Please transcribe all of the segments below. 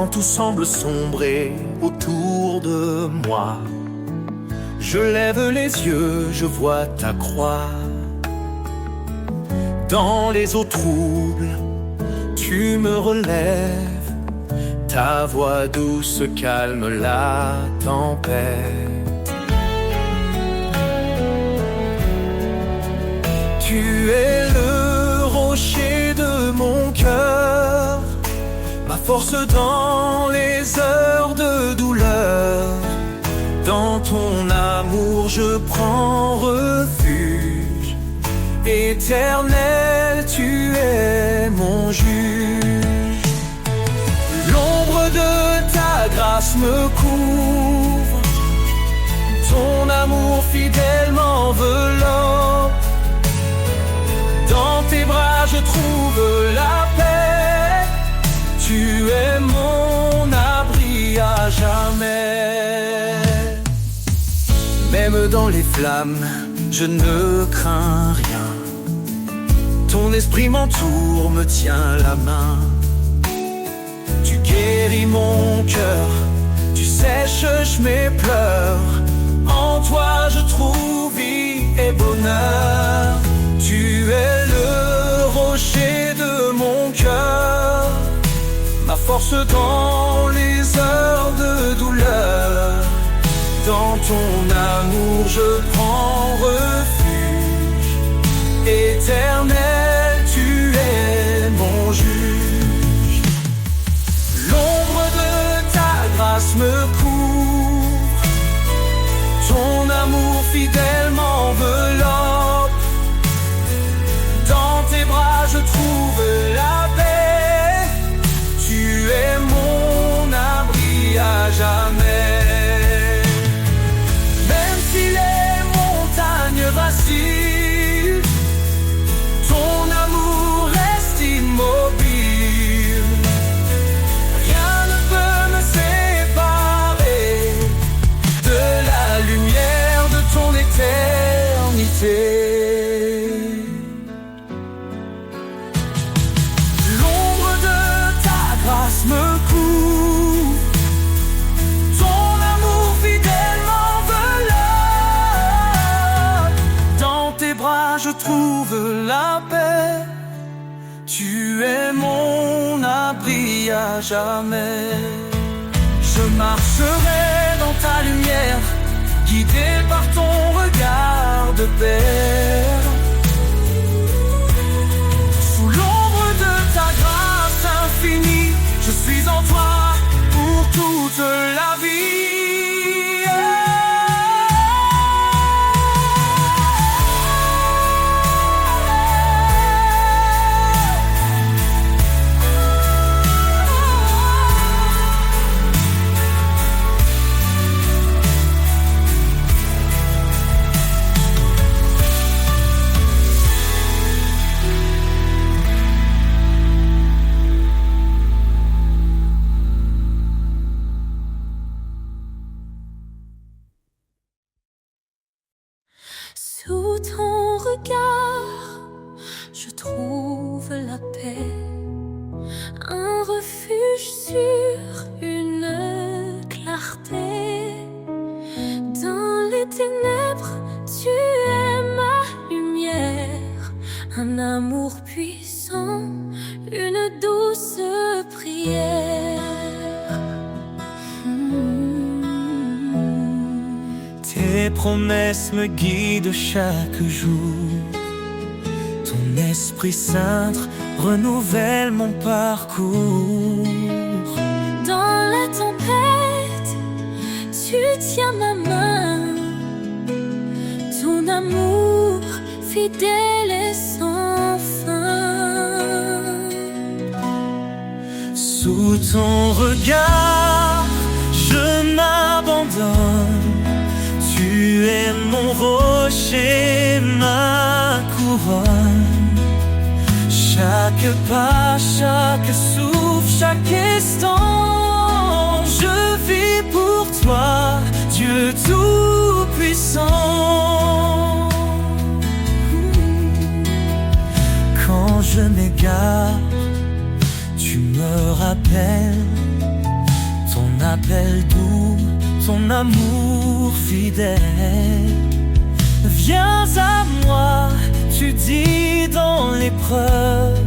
quand tout semble sombrer autour de moi. Je lève les yeux, je vois ta croix. Dans les eaux troubles, tu me relèves. Ta voix douce calme la tempête. Tu es le rocher de mon cœur, ma force dans les heures de douleur. Dans ton amour je prends refuge. Éternel, tu es mon juge. L'ombre de ta grâce me couvre. Ton amour fidèle m'enveloppe. Dans tes bras je trouve la paix. Tu es mon abri à jamais. Même dans les flammes, je ne crains rien. Ton esprit m'entoure, me tient la main. Tu guéris mon cœur, tu sèches mes pleurs. En toi je trouve vie et bonheur. Tu es le rocher de mon cœur, ma force dans les heures de douleur. Dans ton amour je prends refuge. Éternel, tu es mon juge. L'ombre de ta grâce me couvre. Ton amour fidèle m'enveloppe. Dans tes bras je trouve la paix. Tu es mon abri à jamais. Même si les montagnes vacillent, ton amour reste immobile. Rien ne peut me séparer de la lumière de ton éternité. Me couvre, ton amour fidèle m'enveloppe. Dans tes bras je trouve la paix. Tu es mon abri à jamais. Je marcherai dans ta lumière, guidé par ton regard de père. Sous l'ombre de ta grâce infinie, je suis en toi pour toute la vie. Sous ton regard, je trouve la paix, un refuge sur une clarté. Dans les ténèbres, tu es ma lumière, un amour puissant, une douce prière. Tes promesses me guident chaque jour. Ton Esprit Saint renouvelle mon parcours. Dans la tempête, tu tiens ma main. Ton amour fidèle et sans fin. Sous ton regard, je m'abandonne. Tu es mon rocher, ma couronne. Chaque pas, chaque souffle, chaque instant, je vis pour toi, Dieu tout-puissant. Quand je m'égare, tu me rappelles appelle doux, ton amour fidèle. Viens à moi, tu dis dans l'épreuve,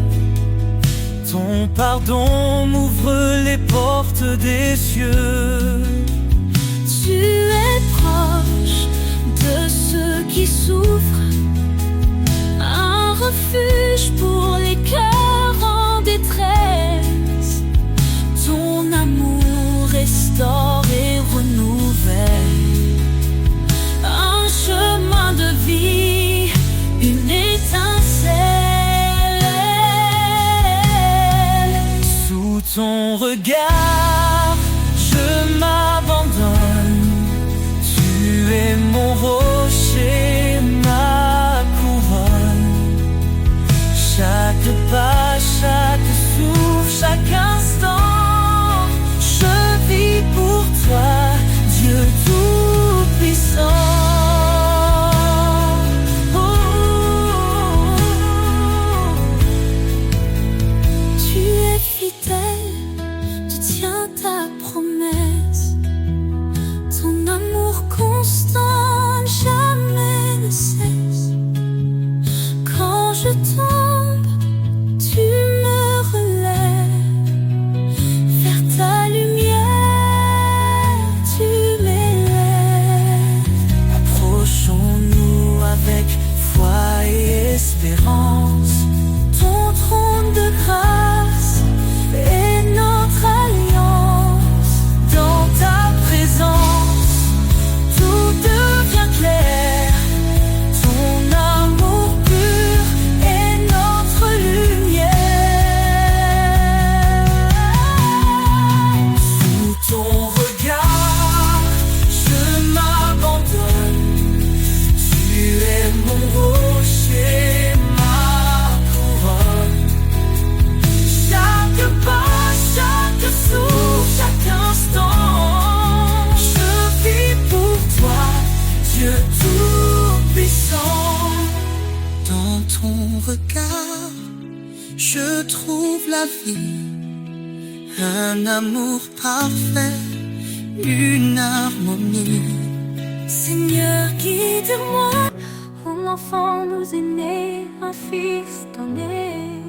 ton pardon m'ouvre les portes des cieux. Tu es proche de ceux qui souffrent, un refuge pour les cœurs en détresse. Ton amour restaure et renouvelle un chemin de vie, une étincelle. Sous ton regard, je m'abandonne. Tu es mon rocher, ma couronne. Chaque pas, chaque souffle, chaque instant, je vis pour toi, Dieu tout-puissant. Tu es fidèle, tu tiens ta promesse. Ton amour constant jamais ne cesse. Quand je tombe, tu me relèves. Vers ta lumière, tu m'élèves. Approchons-nous avec foi et espérance. Ton trône de grâce est notre alliance. Dans ta présence, tout devient clair. Ton amour pur est notre lumière. Sous ton regard, je m'abandonne. Tu es mon rocher, ma couronne. Chaque pas, chaque souffle, chaque instant, je vis pour toi, Dieu tout-puissant. Dans ton regard, je trouve la vie, un amour parfait, une harmonie. Seigneur, guide-moi. Un enfant nous est né, un fils donné.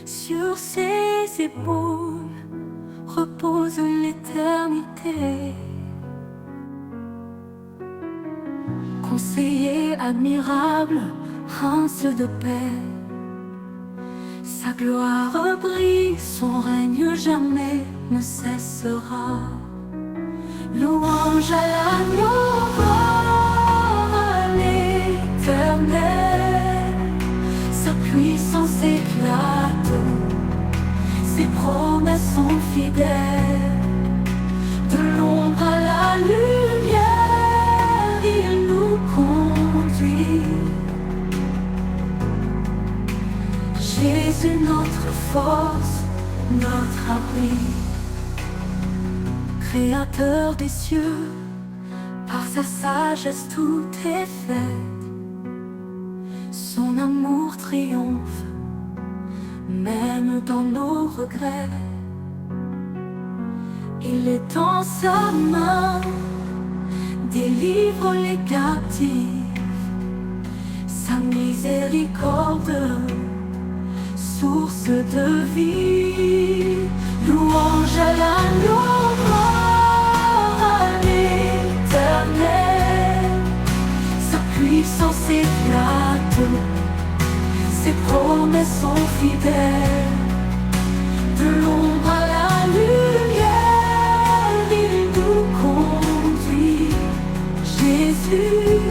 Sur ses épaules repose l'éternité. Conseiller admirable, prince de paix. Sa gloire brille, son règne jamais ne cessera. Louange à l'agneau, gloire à l'Éternel. Sa puissance éclate, ses promesses sont fidèles. De l'ombre à la lumière, il nous conduit. Jésus notre force, notre abri. Créateur des cieux, par sa sagesse tout est fait. Son amour triomphe, même dans nos regrets. Il est dans sa main, délivre les captifs. Sa miséricorde, source de vie. Louange à l'agneau, gloire à l'Éternel. Sa puissance éclate, ses promesses sont fidèles. De l'ombre à la lumière, il nous conduit. Jésus,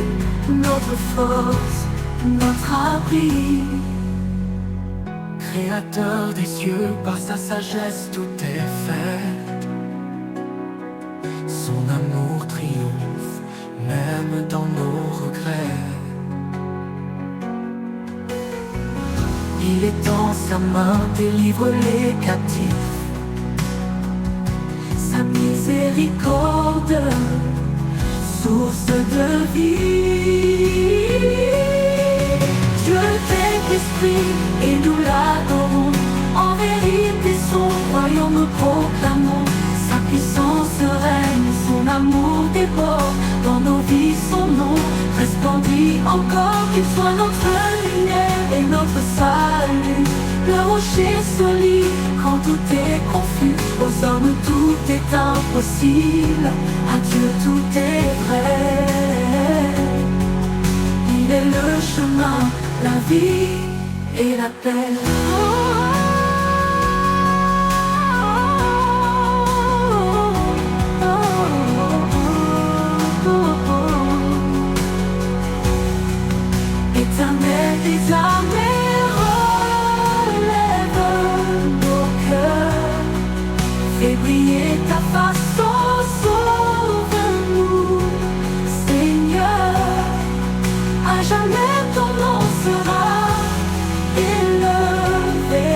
notre force, notre abri. Créateur des cieux, par sa sagesse tout est fait. Son amour triomphe, même dans nos regrets. Il est dans sa main, délivre les captifs. Sa miséricorde, source de vie. Dieu fait esprit et nous l'adorons. En vérité son royaume proclamons. Sa puissance amour déborde dans nos vies, son nom resplendit encore, qu'il soit notre lumière et notre salut. Le rocher solide quand tout est confus, aux hommes tout est impossible, à Dieu tout est vrai. Il est le chemin, la vie et la paix. Éternel des armées, relève nos cœurs, fais briller ta face, oh, sauve-nous, Seigneur. À jamais ton nom sera élevé,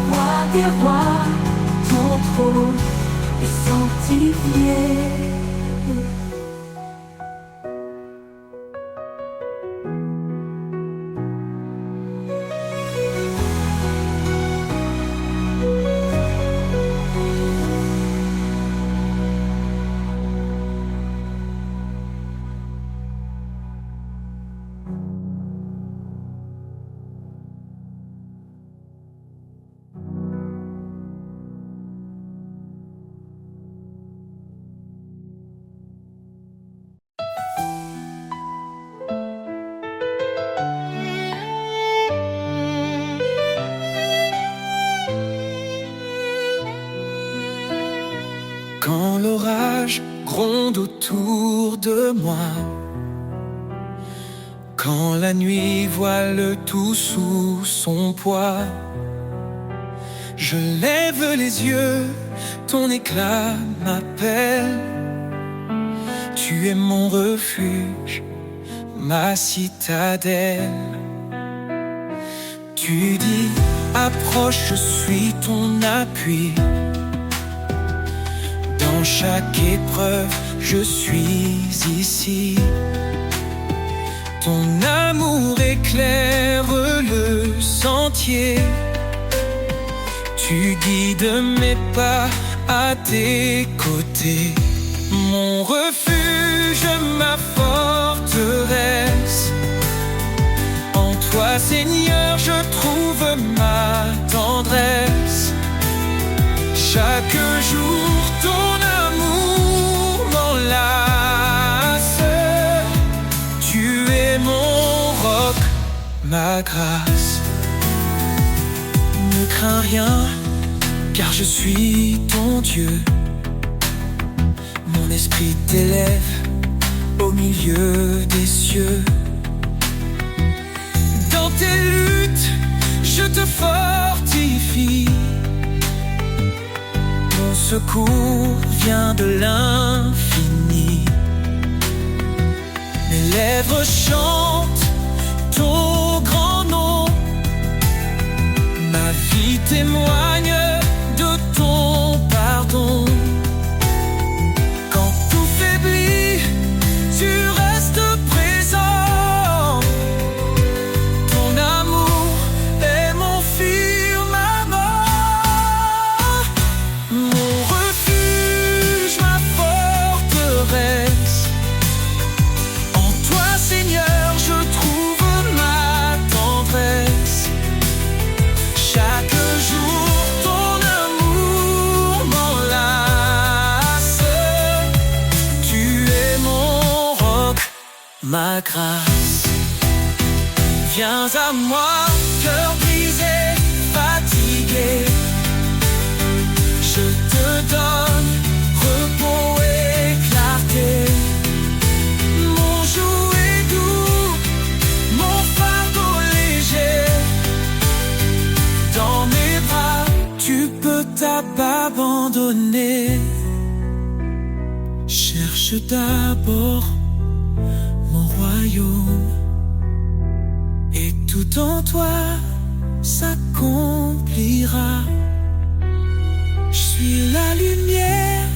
roi des rois, ton trône est sanctifié. Quand l'orage gronde autour de moi, quand la nuit voile tout sous son poids, je lève les yeux, ton éclat m'appelle. Tu es mon refuge, ma citadelle. Tu dis, approche, je suis ton appui. Dans chaque épreuve, je suis ici. Ton amour éclaire le sentier. Tu guides mes pas à tes côtés. Mon refuge, ma forteresse. En toi, Seigneur, je trouve ma tendresse. Chaque jour, ton amour m'enlace. Tu es mon roc, ma grâce. Ne crains rien, car je suis ton Dieu. Mon esprit t'élève au milieu des cieux. Dans tes luttes, je te fortifie. Mon secours vient de l'infini. Mes lèvres chantent ton grand nom. Ma vie témoigne de ton pardon. Quand tout faiblit, tu restes présent. Ton amour est mon firmament. Mon refuge, ma forteresse. En toi, Seigneur, je trouve ma tendresse. Chaque jour, ton amour m'enlace. Tu es mon roc, ma grâce. Viens à moi, cœur brisé, fatigué. Je te donne repos et clarté. Mon joug est doux, mon fardeau léger. Dans mes bras, tu peux t'abandonner. Cherche d'abord mon royaume, et tout en toi s'accomplira. Je suis la lumière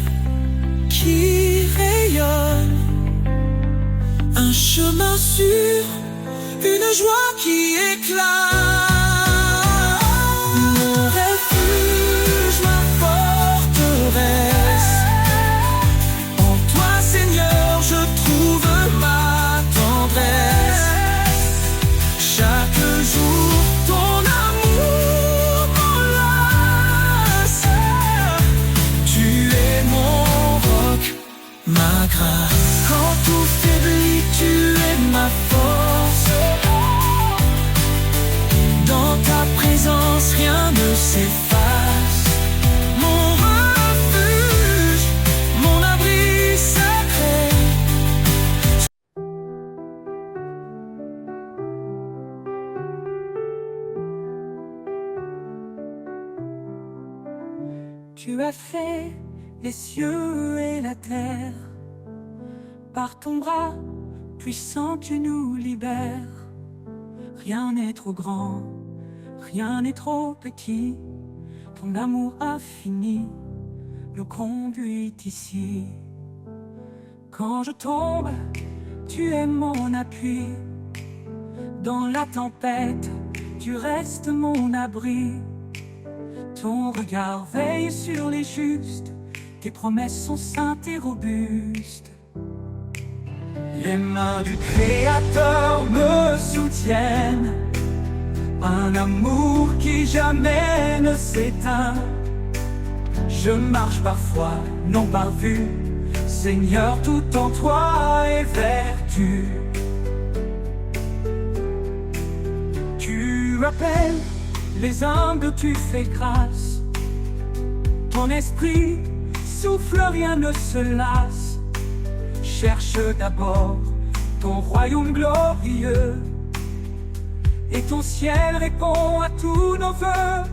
qui rayonne, un chemin sûr, une joie qui éclate. Mon refuge, ma forteresse. ma grâce. Quand tout faiblit, tu es ma force. Dans ta présence, rien ne s'efface. Mon refuge, mon abri sacré. Tu as fait les cieux et la terre. Par ton bras puissant, tu nous libères. Rien n'est trop grand, rien n'est trop petit. Ton amour infini me conduit ici. Quand je tombe, tu es mon appui. Dans la tempête, tu restes mon abri. Ton regard veille sur les justes, tes promesses sont saintes et robustes. Les mains du Créateur me soutiennent, un amour qui jamais ne s'éteint. Je marche par foi, non par vue, Seigneur, tout en toi est vertu. Tu appelles les humbles, tu fais grâce. Ton esprit souffle, rien ne se lasse. Cherche d'abord ton royaume glorieux, et ton ciel répond à tous nos vœux.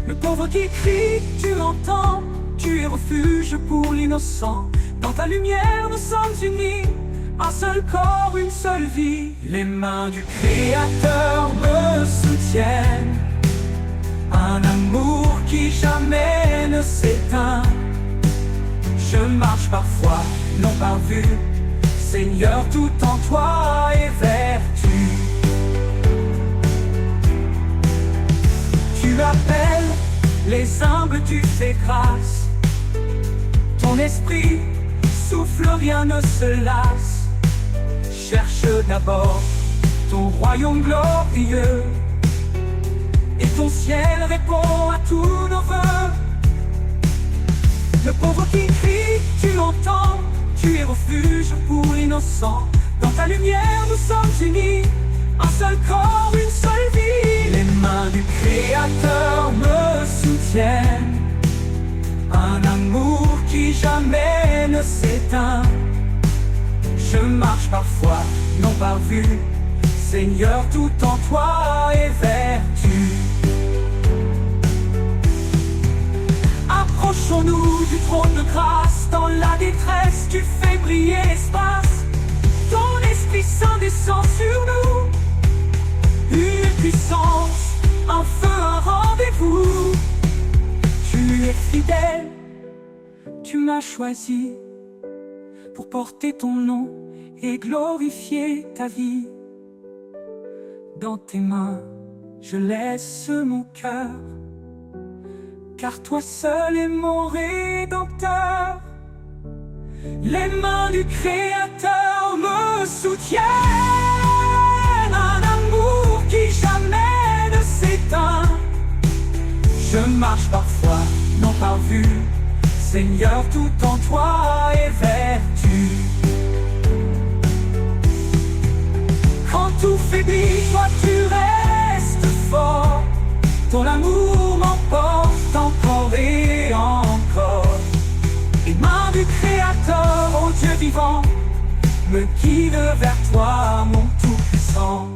Le pauvre qui crie, tu l'entends, tu es refuge pour l'innocent. Dans ta lumière nous sommes unis, un seul corps, une seule vie. Les mains du Créateur me soutiennent, un amour qui jamais ne s'éteint. Je marche par foi, non par vue, Seigneur, tout en toi est vertu. Tu appelles les humbles, tu fais grâce. Ton esprit souffle, rien ne se lasse. Cherche d'abord ton royaume glorieux, et ton ciel répond à tous nos vœux. Le pauvre qui crie, tu l'entends, tu es refuge pour l'innocent. Dans ta lumière nous sommes unis, un seul corps, une seule vie. Les mains du Créateur me soutiennent, un amour qui jamais ne s'éteint. Je marche par foi, non par vue, Seigneur, tout en toi est vertu. Approchons-nous du trône de grâce, dans la détresse tu fais briller l'espace. Ton Esprit Saint descend sur nous, une puissance, un feu, un rendez-vous. Tu es fidèle, tu m'as choisi pour porter ton nom et glorifier ta vie. Dans tes mains, je laisse mon cœur, car toi seul es mon Rédempteur. Les mains du Créateur me soutiennent, un amour qui jamais ne s'éteint. Je marche par foi, non par vue, Seigneur, tout en toi est vertu. Quand tout faiblit, toi tu restes fort. Ton amour m'emporte encore et encore. Les mains du Créateur, ô Dieu vivant, me guident vers toi, mon Tout-Puissant.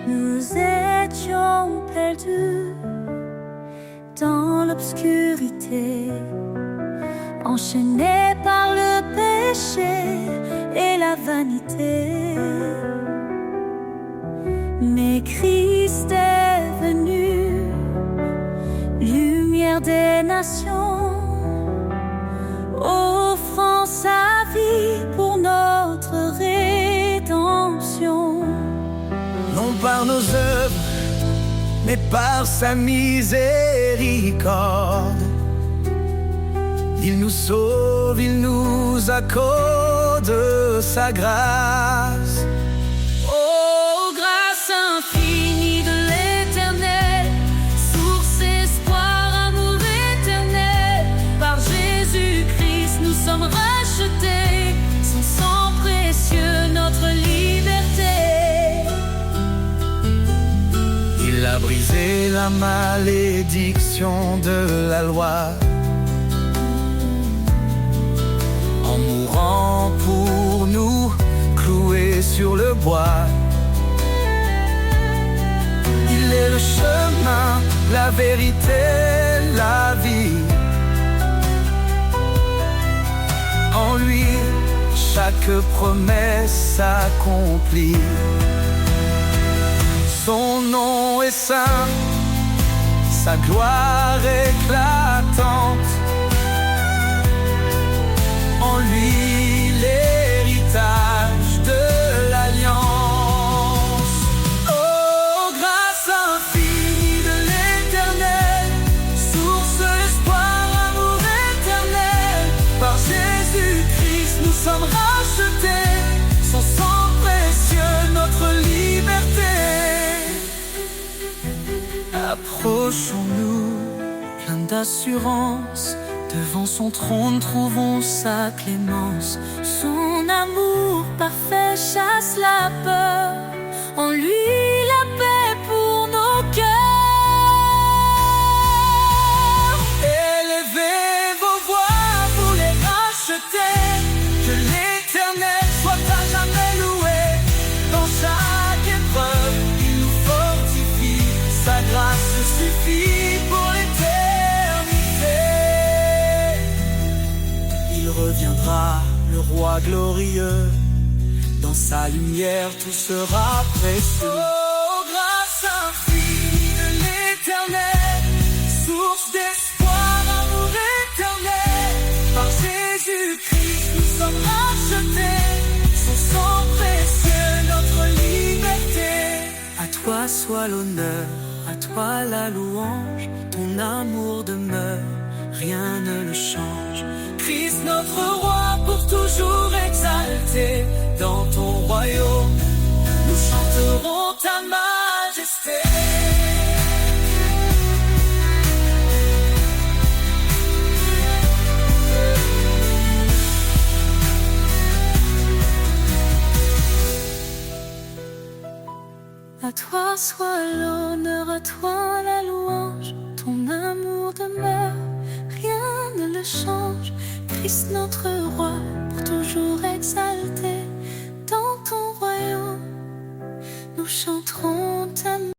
Nous étions perdus dans l'obscurité, enchaînés par le péché et la vanité. Mais Christ est venu, lumière des nations, offrant sa vie pour notre rédemption. par nos œuvres, mais par sa miséricorde. Il nous sauve, il nous accorde sa grâce. Oh, grâce infinie de l'Éternel, source, espoir, amour éternel. Par Jésus-Christ, nous sommes rachetés, son sang précieux, notre liberté. Il a brisé la malédiction de la loi, en mourant pour nous, cloué sur le bois. Il est le chemin, la vérité, la vie. En lui, chaque promesse s'accomplit. Son nom est saint, sa gloire éclatante. En lui, l'héritage de l'alliance. Oh, grâce infinie de l'Éternel, source, espoir, amour éternel. Par Jésus-Christ, nous sommes rachetés, son sang précieux, notre liberté. Approchons-nous, pleins d'assurance. Devant son trône, trouvons sa clémence. Son amour parfait chasse la peur. En lui, la paix pour nos cœurs. Élevez vos voix, vous les rachetez. Que l'Éternel soit à jamais loué. Dans chaque épreuve, il nous fortifie. Sa grâce suffit pour l'éternité. Il reviendra, le roi glorieux. Dans sa lumière, tout sera précieux. Oh, grâce infinie de l'Éternel, source d'espoir, amour éternel. Par Jésus-Christ, nous sommes rachetés, son sang précieux, notre liberté. À toi soit l'honneur, à toi la louange. Ton amour demeure, rien ne le change. Christ notre roi, pour toujours exalté. Dans ton royaume, nous chanterons ta majesté. À toi soit l'honneur, à toi la louange. Ton amour demeure, rien ne le change. Christ notre roi, pour toujours exalté. Dans ton royaume, nous chanterons ta majesté.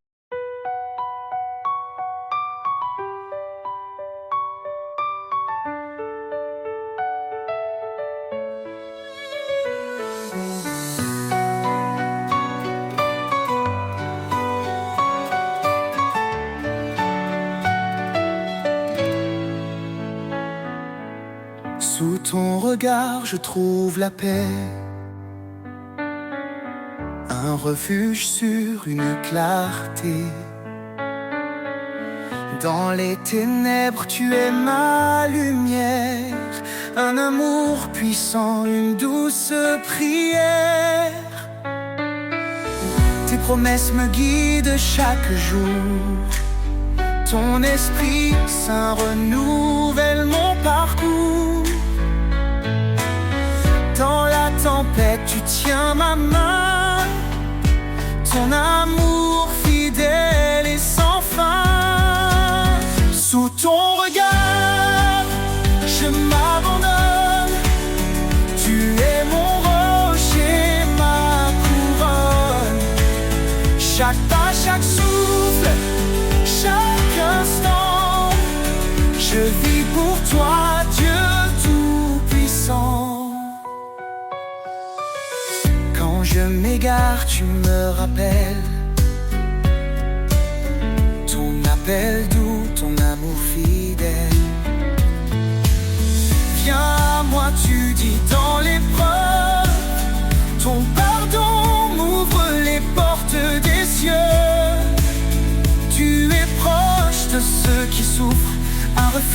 Sous ton regard, je trouve la paix, un refuge sur une clarté. Dans les ténèbres, tu es ma lumière, un amour puissant, une douce prière. Tes promesses me guident chaque jour, ton esprit saint renouvelle mon parcours. Dans la tempête, tu tiens ma main, ton amour fidèle et sans fin. Sous ton regard, je m'abandonne, tu es mon rocher, ma couronne. Chaque pas, chaque souffle, chaque instant, je vis pour toi, Dieu tout-puissant. Quand je m'égare, tu me rappelles ton appel doux, ton amour fidèle. Viens à moi, tu dis dans l'épreuve, ton pardon m'ouvre les portes des cieux.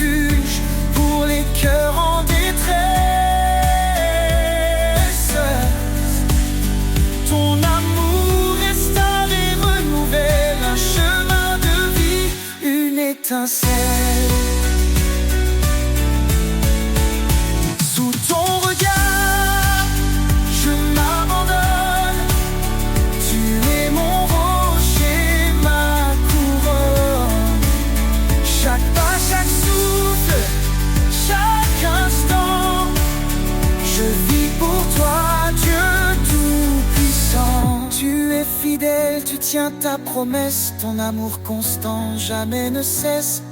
refuge pour les cœurs en détresse. Ton amour restaure et renouvelle un chemin de vie, une étincelle. Sous ton regard, je m'abandonne. Tu es mon rocher, ma couronne. Chaque pas, chaque souffle, chaque instant, je vis pour toi, Dieu tout-puissant. Tu es fidèle, tu tiens ta promesse, ton amour constant jamais ne cesse.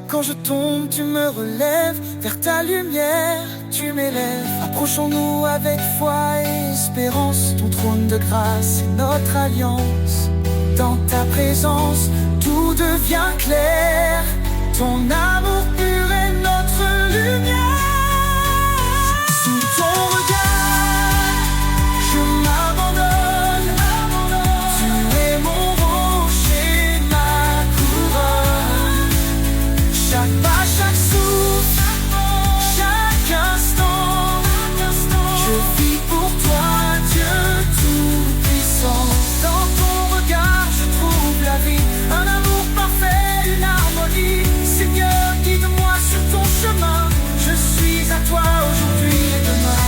Quand je tombe, tu me relèves, vers ta lumière, tu m'élèves. Approchons-nous avec foi et espérance, ton trône de grâce est notre alliance. Dans ta présence, tout devient clair, ton amour pur est notre lumière. Sous ton regard, je m'abandonne. Tu es mon rocher, ma couronne. Chaque pas, chaque souffle, chaque instant, je vis pour toi, Dieu tout-puissant. Dans ton regard, je trouve la vie, un amour parfait, une harmonie. Seigneur, guide-moi sur ton chemin, je suis à toi aujourd'hui et demain.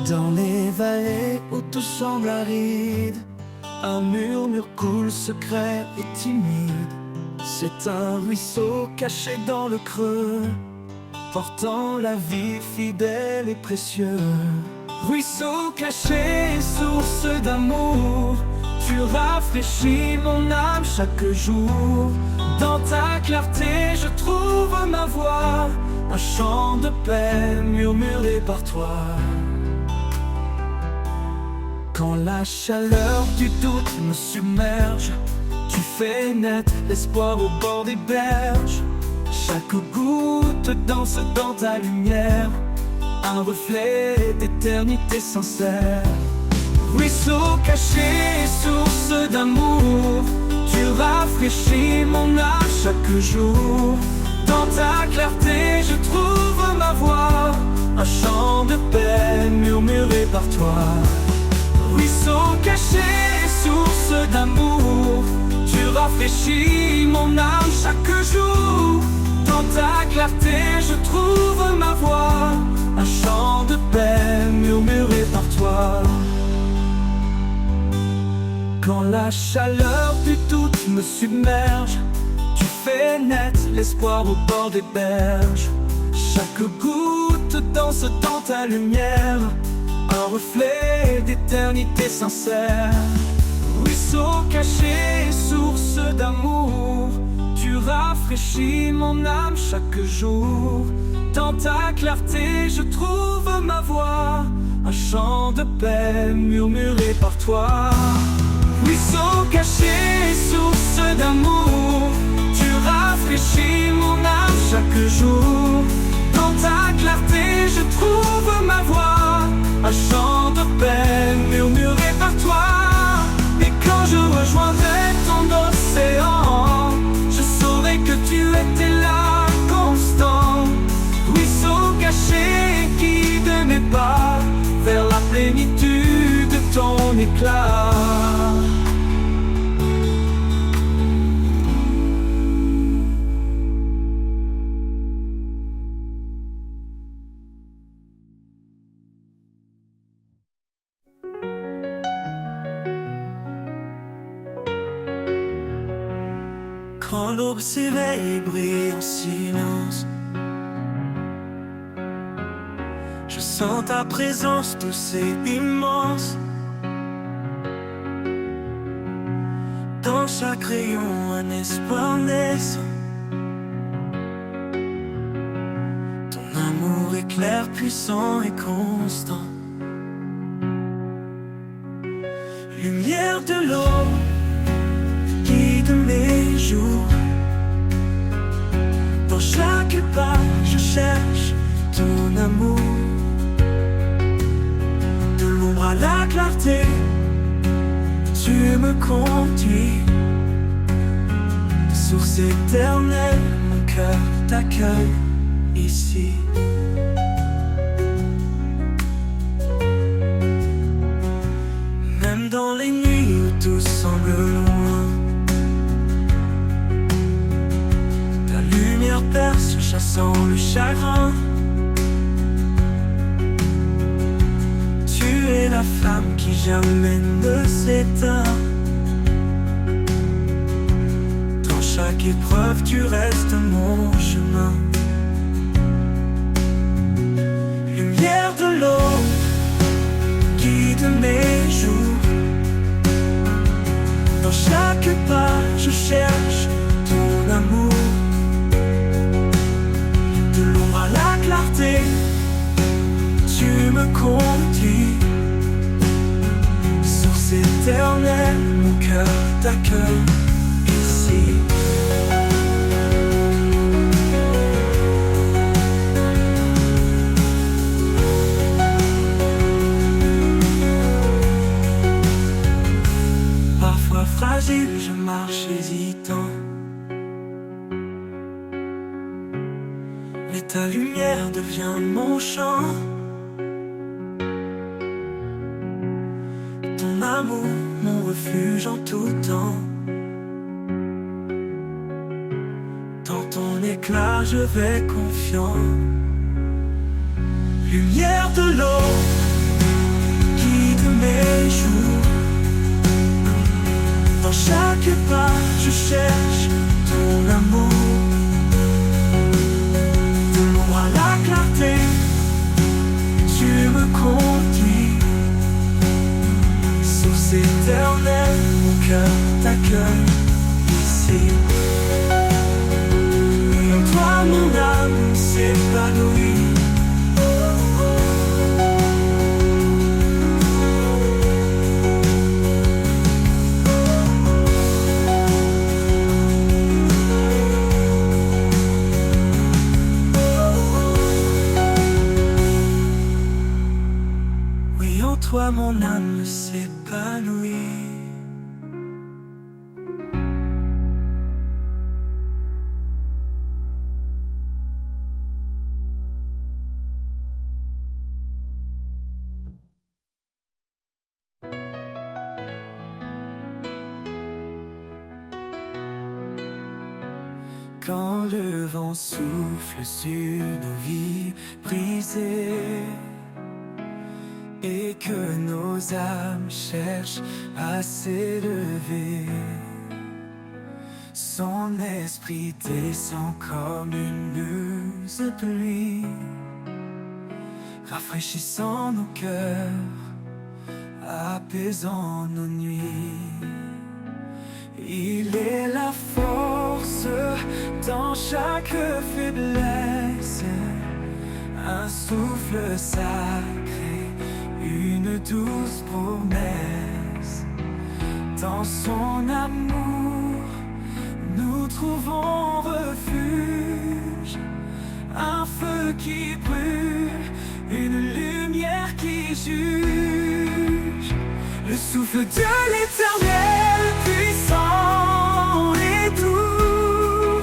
Dans les vallées où tout semble aride, un murmure coule secret et timide. C'est un ruisseau caché dans le creux, portant la vie fidèle et précieux. Ruisseau caché, source d'amour, tu rafraîchis mon âme chaque jour. Dans ta clarté je trouve ma voix, un chant de paix murmuré par toi. Quand la chaleur du doute me submerge, tu fais naître l'espoir au bord des berges. Chaque goutte danse dans ta lumière, un reflet d'éternité sincère. Ruisseau caché, source d'amour, tu rafraîchis mon âme chaque jour. Dans ta clarté je trouve ma voix, un chant de paix murmuré par toi. Ruisseau caché, source d'amour, tu rafraîchis mon âme chaque jour. Dans ta clarté je trouve ma voix, un chant de paix murmuré par toi. Quand la chaleur du doute me submerge, tu fais naître l'espoir au bord des berges. Chaque goutte danse dans ta lumière, un reflet d'éternité sincère. Ruisseau caché, source d'amour, tu rafraîchis mon âme chaque jour. Dans ta clarté je trouve ma voix, un chant de paix murmuré par toi. Ruisseau caché, source d'amour, tu rafraîchis mon âme chaque jour. Dans ta clarté je trouve ma voix, un chant de paix murmuré par toi. Et quand je rejoindrai ton océan, je saurai que tu étais là, constant. Ruisseau caché, guide mes pas vers la plénitude de ton éclat. Quand l'aube s'éveille et brille en silence, je sens ta présence douce et immense. Dans dans chaque rayon un espoir naissant. Ton amour est clair, puissant et constant. Lumière de l'aube, guide mes jours. Dans chaque pas, je cherche ton amour. De l'ombre à la clarté, tu me conduis. Source éternelle, mon cœur t'accueille ici. Même dans les nuits où tout semble loin, ta lumière perce, chassant le chagrin. Tu es la flamme qui jamais ne s'éteint. Dans chaque épreuve, tu restes mon chemin. Lumière de l'aube, guide mes jours. Dans chaque pas, je cherche ton amour. De l'ombre à la clarté, tu me conduis. Source éternelle, mon cœur t'accueille ici. Parfois fragile, je marche hésitant, mais ta lumière devient mon chant. Ton amour, mon refuge en tout temps. Dans ton éclat, je vais confiant. Lumière de l'aube, guide mes jours. Dans chaque pas, je cherche ton amour. De l'ombre à la clarté, tu me conduis. Source éternelle, mon cœur t'accueille ici. En toi mon âme s'épanouit. Oui, en toi mon âme s'épanouit. Quand le vent souffle sur nos vies brisées et que nos âmes cherchent à s'élever, son esprit descend comme une muse de pluie, rafraîchissant nos cœurs, apaisant nos nuits. Il est la force dans chaque faiblesse, un souffle sacré, une douce promesse. Dans son amour, nous trouvons refuge, un feu qui brûle, une lumière qui juge. Le souffle de l'Éternel, puissant et doux,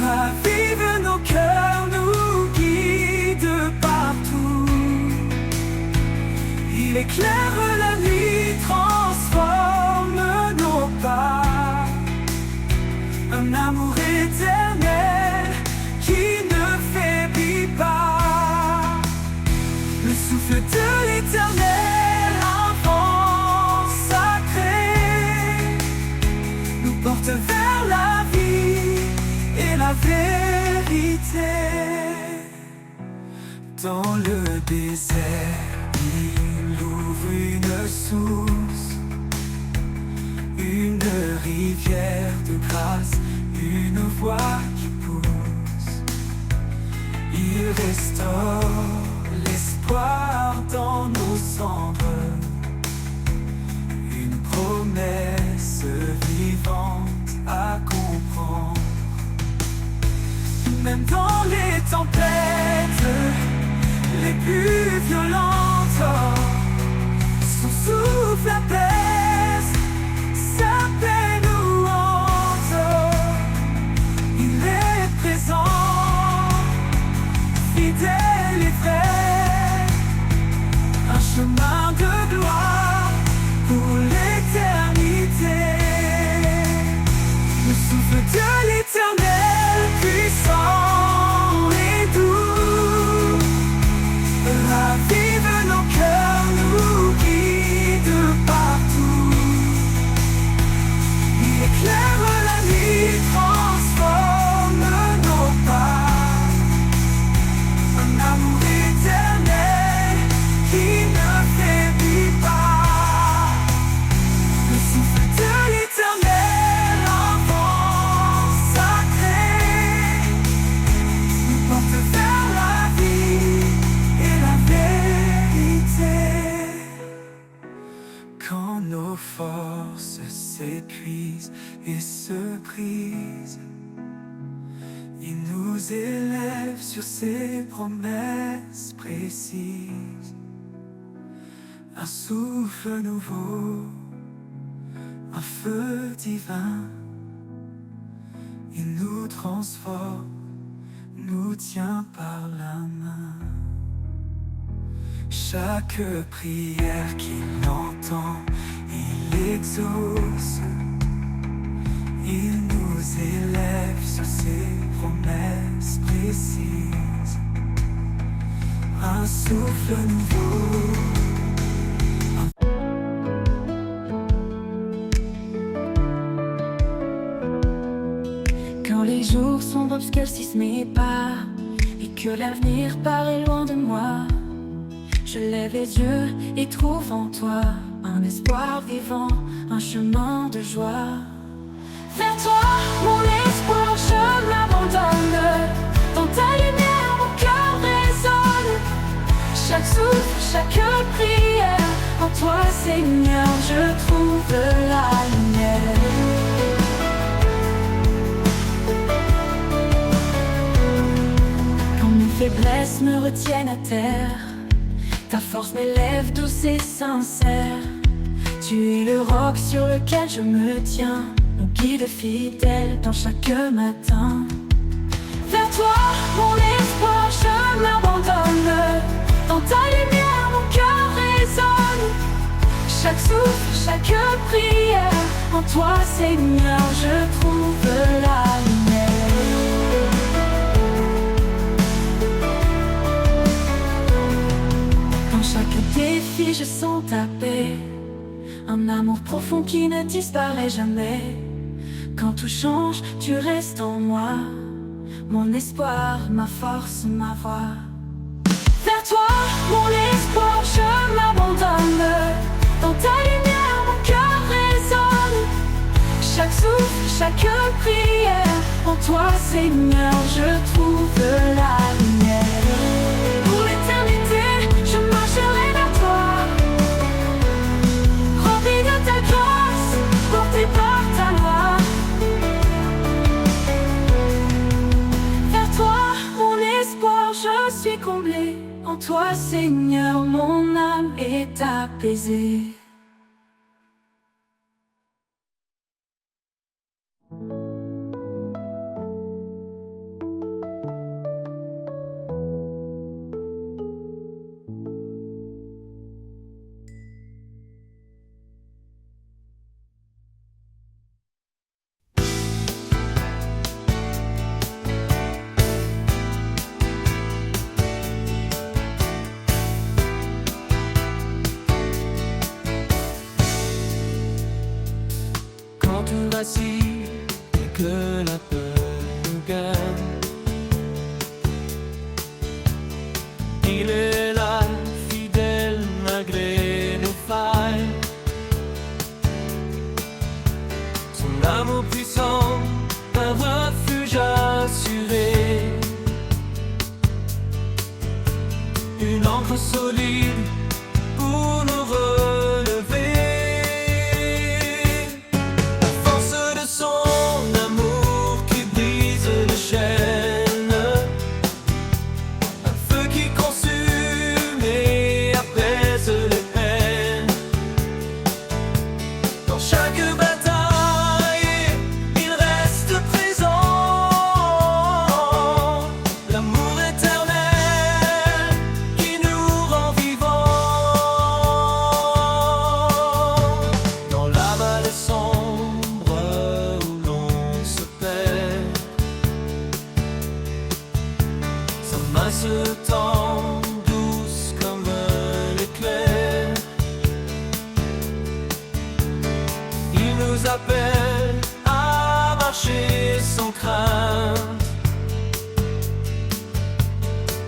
ravive nos cœurs, nous guide partout. Il éclaire la nuit, transforme nos pas. Un amour éternel qui ne faiblit pas. Le souffle de l'Éternel, un vent sacré, nous porte vers la vie et la vérité. Dans le désert, il ouvre une source, une rivière de grâce, une voix qui pousse. Il restaure l'espoir dans nos cendres, une promesse vivante à comprendre. Même dans les tempêtes les plus violentes, son souffle apaise, sa paix nous hante. Il est présent, fidèle et vrai, un chemin de gloire pour l'éternité. Le souffle de l'éternel, puissant et doux, ravive nos cœurs, nous guide partout. Il éclaire la nuit, transforme nos pas. Un amour éternel qui ne faiblit pas. Le souffle de l'éternel, un vent sacré, nous porte vers la vie et la vérité. Quand nos forces s'épuisent et se brisent, il nous élève sur ses promesses précises. Un souffle nouveau, un feu divin, il nous transforme, nous tient par la main. Chaque prière qu'il entend, il exauce. Il nous élève sur ses promesses précises. Un souffle nouveau. Quand les jours sombres obscurcissent mes pas et que l'avenir paraît loin de moi, je lève les yeux et trouve en toi un espoir vivant, un chemin de joie. Vers toi, mon espoir, je m'abandonne. Dans ta lumière, mon cœur résonne. Chaque souffle, chaque prière, en toi, Seigneur, je trouve la lumière. Quand mes faiblesses me retiennent à terre, ta force m'élève douce et sincère. Tu es le roc sur lequel je me tiens, mon guide fidèle dans chaque matin. Vers toi, mon espoir, je m'abandonne. Dans ta lumière, mon cœur résonne. Chaque souffle, chaque prière, en toi, Seigneur, je trouve la lumière. Dans chaque défi, je sens ta paix, un amour profond qui ne disparaît jamais. Quand tout change, tu restes en moi, mon espoir, ma force, ma voix. Vers toi, mon espoir, je m'abandonne. Dans ta lumière, mon cœur résonne. Chaque souffle, chaque prière, en toi, Seigneur, je trouve la lumière. Pour l'éternité, je marcherai vers toi, rempli de ta grâce, porté par ta loi. Vers toi, mon espoir, je suis comblé. En toi, Seigneur, mon âme est apaisée. Et que la peur nous gagne, il est là, fidèle malgré nos failles. Son amour solide pour nous relever. La force de son amour qui brise les chaînes, un feu qui consume et apaise les peines. Dans chaque bataille, il reste présent, l'amour éternel qui nous rend vivants. Dans la vallée sombre où l'on se perd, sa main se tend douce comme l'éclair. Il nous appelle à marcher sans crainte,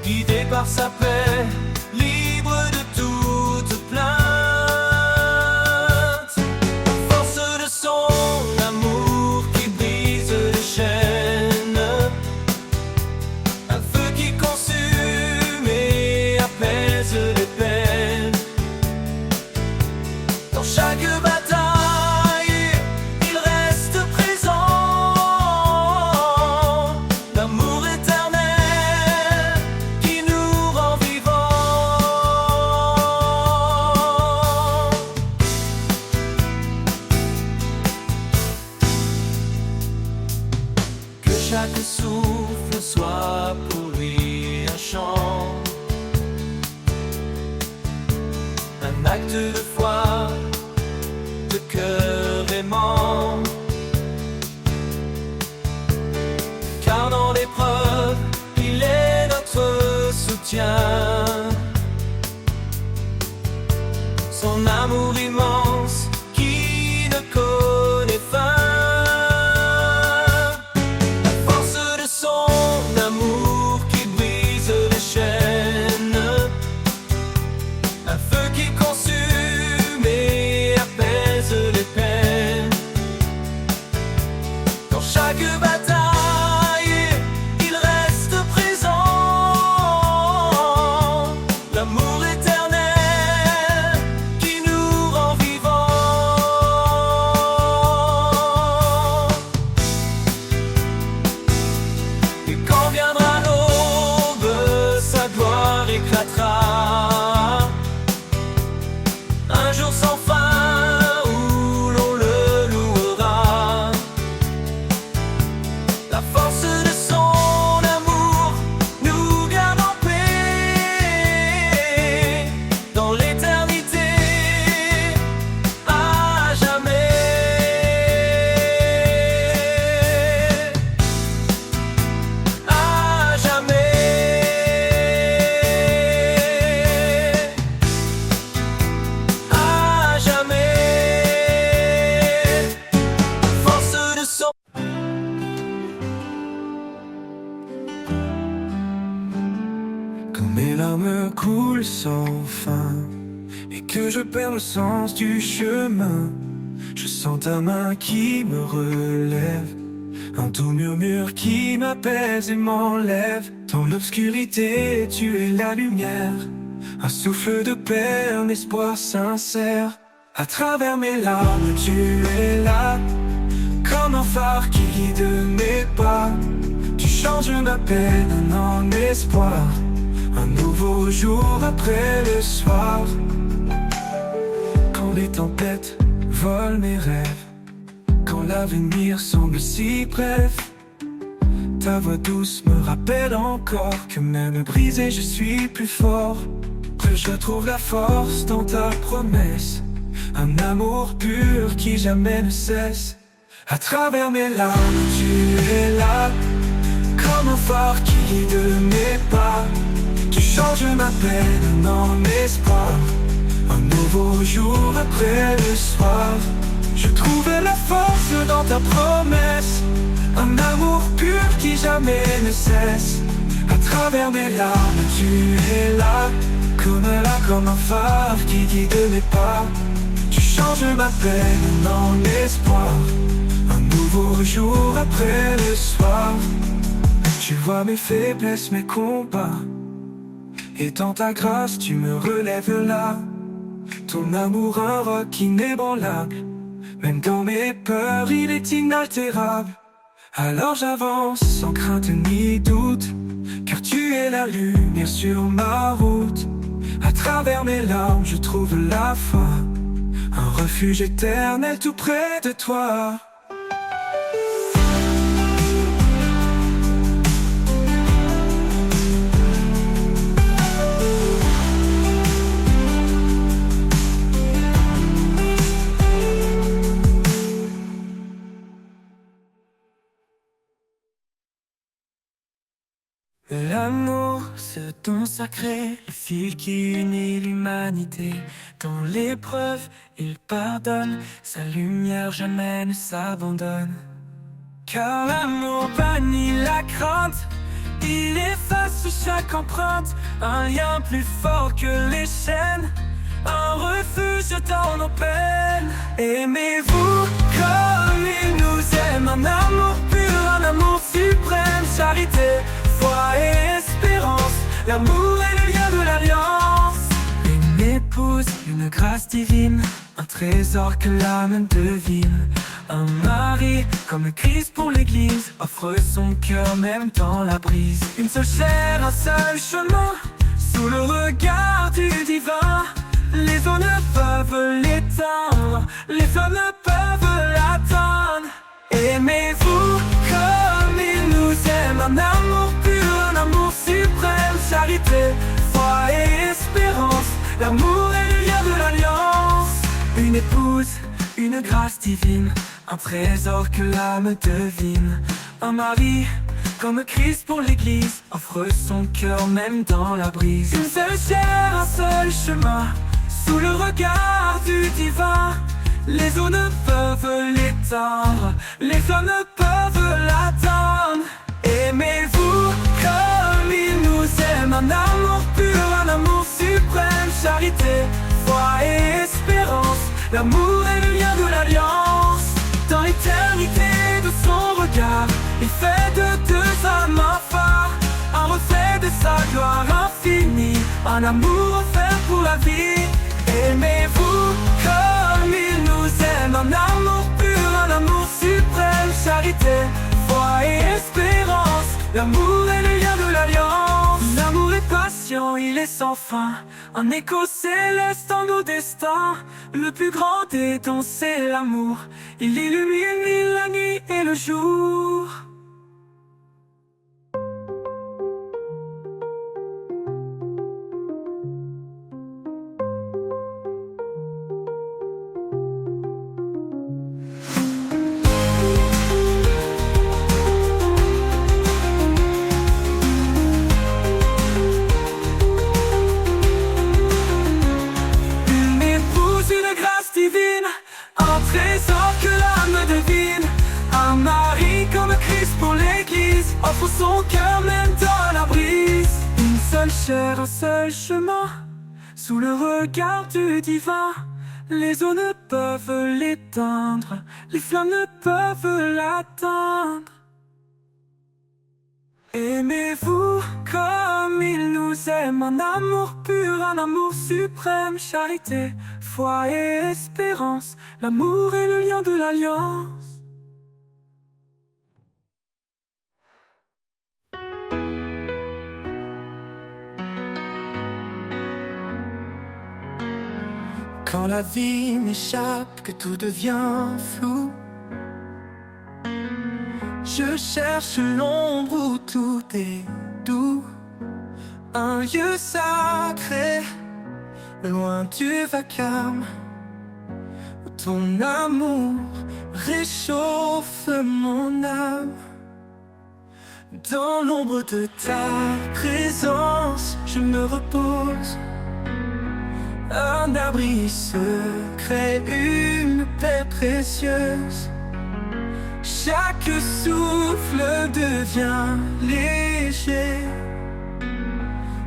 guidé par sa paix, libre de toute plainte. Force de son amour qui brise les chaînes, un feu qui consume et apaise les peines. Dans chaque bataille, il reste présent, l'amour éternel qui nous rend vivants. Que chaque souffle soit pour lui un chant, un acte de foi, de cœur aimant. Car dans l'épreuve, il est notre soutien. Son amour immense qui ne connaît fin. La force de son amour qui brise les chaînes, un feu qui consume et apaise les peines. Dans chaque bataille, il reste présent, l'amour éternel qui nous rend vivants. Et quand viendra l'aube, sa gloire éclatera, un jour sans fin où l'on le louera. La force de son amour nous garde en paix dans l'éternité, à jamais. À jamais. À jamais. Force de son. Quand mes larmes coulent sans fin et que je perds le sens du chemin, je sens ta main qui me relève, un doux murmure qui m'apaise et m'enlève. Dans l'obscurité, tu es la lumière, un souffle de paix, un espoir sincère. À travers mes larmes, tu es là, comme un phare qui guide mes pas. Tu changes ma peine en espoir, un nouveau jour après le soir. Quand les tempêtes volent mes rêves, quand l'avenir semble si bref, ta voix douce me rappelle encore que même brisé je suis plus fort. Que je trouve la force dans ta promesse, un amour pur qui jamais ne cesse. À travers mes larmes, tu es là, comme un phare qui guide mes pas. Tu changes ma peine en espoir, un nouveau jour après le soir. Je trouve la force dans ta promesse, un amour pur qui jamais ne cesse. À travers mes larmes, tu es là, comme un phare qui guide mes pas. Tu changes ma peine en espoir, un nouveau jour après le soir. Tu vois mes faiblesses, mes combats, Et dans ta grâce tu me relèves là. Ton amour un roc inébranlable. Même dans mes peurs il est inaltérable. Alors j'avance sans crainte ni doute, car tu es la lumière sur ma route. À travers mes larmes je trouve la foi, un refuge éternel tout près de toi. L'amour, ce don sacré, le fil qui unit l'humanité. Dans l'épreuve, il pardonne, sa lumière jamais ne s'abandonne. Car l'amour bannit la crainte, il efface chaque empreinte. Un lien plus fort que les chaînes, un refuge dans nos peines. Aimez-vous comme il nous aime, un amour pur, un amour suprême. Charité, foi et espérance, l'amour est le lien de l'alliance. Une épouse, une grâce divine, un trésor que l'âme devine. Un mari, comme le Christ pour l'église, offre son cœur même dans la brise. Une seule chair, un seul chemin, sous le regard du divin. Les eaux ne peuvent l'éteindre, les flammes ne peuvent l'atteindre. Aimez-vous comme il nous aime, un amour pur, un amour suprême. Charité, foi et espérance, l'amour est le lien de l'alliance. Une épouse, une grâce divine, un trésor que l'âme devine. Un mari, comme Christ pour l'église, offre son cœur même dans la brise. Une seule chair, un seul chemin, sous le regard du divin. Les eaux ne peuvent l'éteindre, les flammes ne peuvent l'atteindre. Aimez-vous comme il nous aime, un amour pur, un amour suprême. Charité, foi et espérance, l'amour est le lien de l'alliance. Dans l'éternité de son regard, il fait de deux âmes un phare, un reflet de sa gloire infinie, un amour offert pour la vie. Aimez-vous comme il nous aime, un amour pur, un amour suprême. Charité, foi et espérance, l'amour est le lien de l'alliance. L'amour est patient, il est sans fin, un écho céleste dans nos destins. Le plus grand des dons c'est l'amour, il illumine la nuit et le jour. Un trésor que l'âme devine, un mari comme Christ pour l'église, offre son cœur même dans la brise. Une seule chair, un seul chemin, sous le regard du divin. Les eaux ne peuvent l'éteindre, les flammes ne peuvent l'atteindre. Aimez-vous comme il nous aime, un amour pur, un amour suprême. Charité, foi et espérance, l'amour est le lien de l'alliance. Quand la vie m'échappe, que tout devient flou, je cherche l'ombre où tout est doux. Un lieu sacré, loin du vacarme, où ton amour réchauffe mon âme. Dans l'ombre de ta présence, je me repose. Un abri secret, une paix précieuse. Chaque souffle devient léger.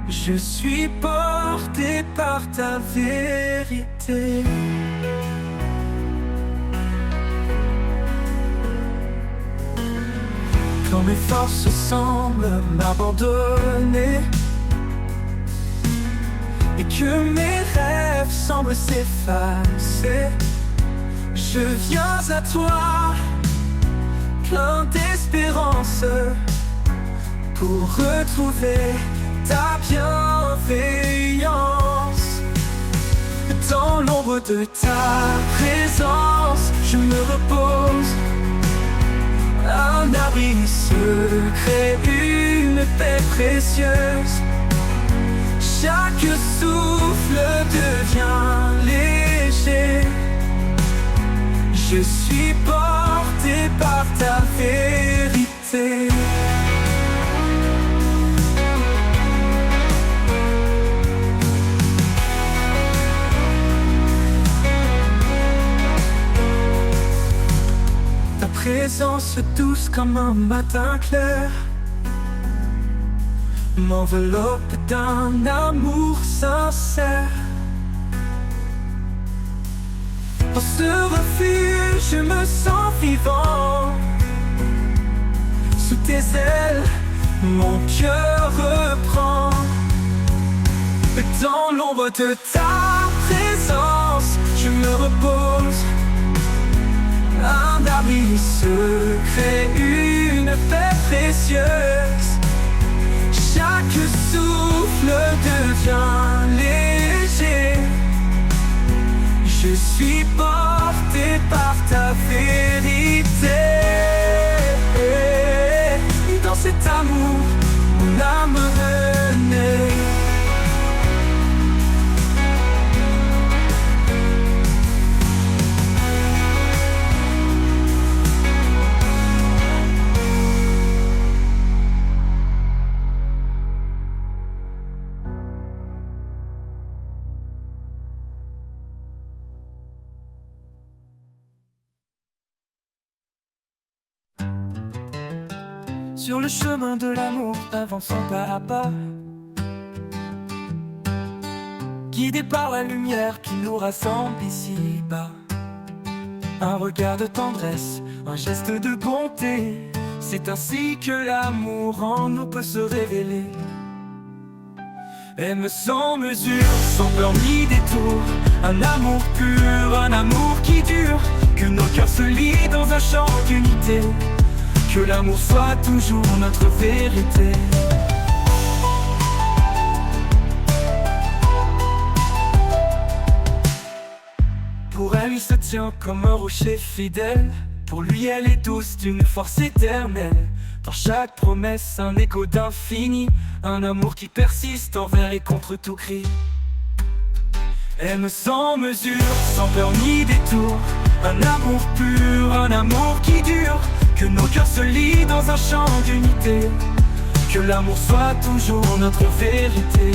Je suis porté par ta vérité. Quand mes forces semblent m'abandonner, et que mes rêves semblent s'effacer. Je viens à toi, plein d'espérance, pour retrouver ta bienveillance. Dans l'ombre de ta présence, je me repose, un abri secret, une paix précieuse. Chaque souffle devient léger. Je suis porté par ta vérité. Ta présence douce comme un matin clair m'enveloppe d'un amour sincère. Dans ce refuge, je me sens vivant. Sous tes ailes, mon cœur reprend. Dans l'ombre de ta présence, je me repose, un abri secret, une paix précieuse. Chaque souffle devient léger. Je suis porté par ta vérité. Dans cet amour, mon âme renaît. Sur le chemin de l'amour, avançons pas à pas, guidés par la lumière qui nous rassemble ici-bas. Un regard de tendresse, un geste de bonté, c'est ainsi que l'amour en nous peut se révéler. Aime sans mesure, sans peur ni détour, un amour pur, un amour qui dure, que nos cœurs se lient dans un chant d'unité. Que l'amour soit toujours notre vérité. Pour elle, il se tient comme un rocher fidèle. Pour lui, elle est douce d'une force éternelle. Dans chaque promesse, un écho d'infini, un amour qui persiste envers et contre tout cri. Aime sans mesure, sans peur ni détour, un amour pur, un amour qui dure. Que nos cœurs se lient dans un chant d'unité. Que l'amour soit toujours notre vérité.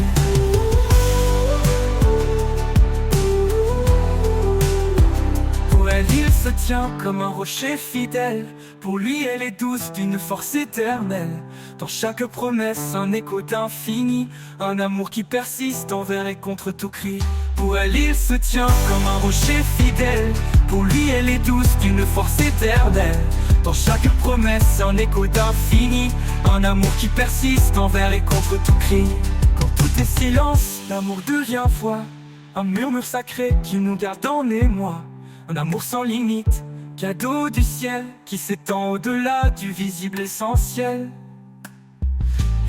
Pour elle, il se tient comme un rocher fidèle. Pour lui, elle est douce d'une force éternelle. Dans chaque promesse, un écho d'infini, un amour qui persiste envers et contre tout cri. Pour elle, il se tient comme un rocher fidèle. Pour lui, elle est douce d'une force éternelle. Dans chaque promesse, un écho d'infini, un amour qui persiste envers et contre tout cri. Quand tout est silence, l'amour devient voix, un murmure sacré qui nous garde en émoi. Un amour sans limite, cadeau du ciel, qui s'étend au-delà du visible essentiel.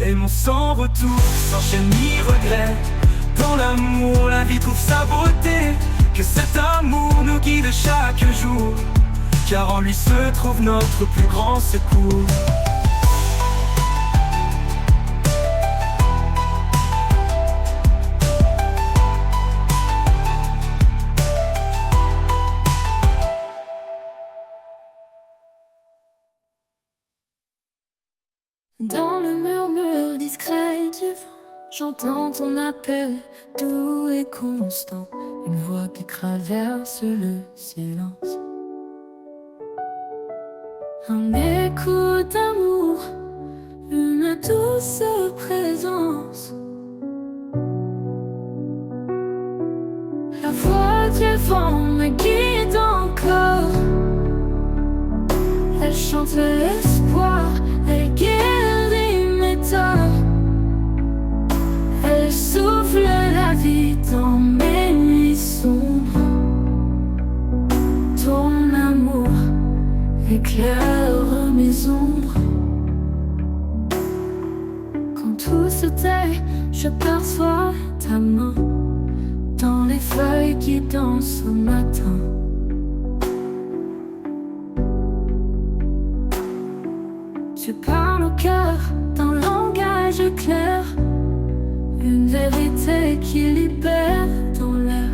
Aimons sans retour, sans chaîne ni regret. Dans l'amour, la vie trouve sa beauté. Que cet amour nous guide chaque jour, car en lui se trouve notre plus grand secours. Dans le murmure discret du vent, j'entends ton appel doux et constant, une voix qui traverse le silence. Un écho d'amour, une douce présence. La voix du vent me guide encore. Elle chante l'espoir, elle guérit mes torts. Elle souffle la vie éclaire mes ombres. Quand tout se tait, je perçois ta main dans les feuilles qui dansent au matin. Tu parles au cœur d'un langage clair, une vérité qui libère dans l'air.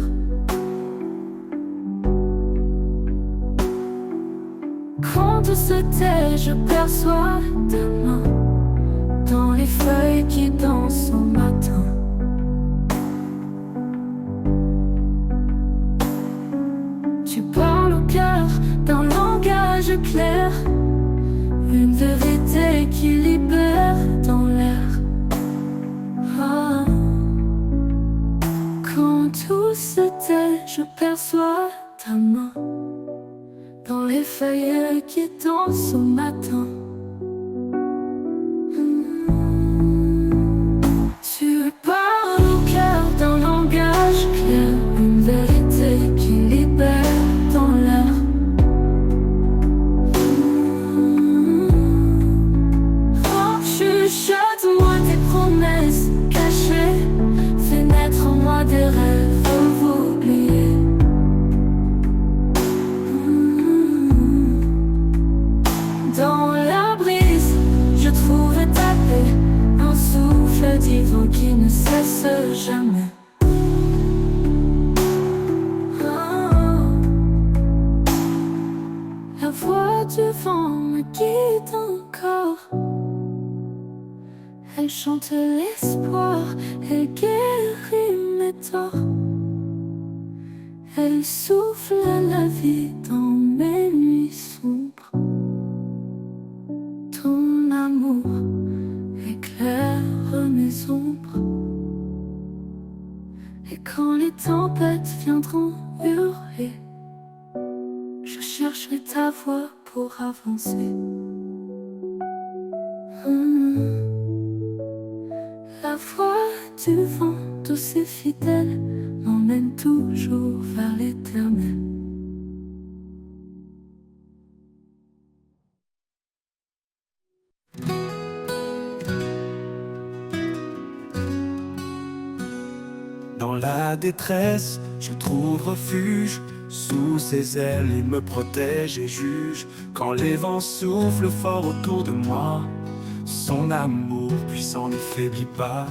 Quand tout se tait, je perçois ta main dans les feuilles qui dansent au matin. Tu parles au cœur d'un langage clair, une vérité qui libère dans l'air. Ah. Quand tout se tait, je perçois ta main dans les feuilles qui dansent au matin. Tu parles au cœur d'un langage clair, une vérité qui libère dans l'air. Oh, chuchote-moi tes promesses cachées, fais naître en moi des rêves oubliés. Dans la brise, je trouve ta paix, un souffle divin qui ne cesse jamais. Oh. La voix du vent me guide encore. Elle chante l'espoir, elle guérit mes torts. Elle souffle la vie dans mes nuits sombres. Ton amour éclaire mes ombres. Et quand les tempêtes viendront hurler, je chercherai ta voix pour avancer. La voix du vent douce et fidèle m'emmène toujours vers l'éternel. Dans la détresse, je trouve refuge. Sous ses ailes, il me protège et juge. Quand les vents soufflent fort autour de moi, son amour puissant ne faiblit pas.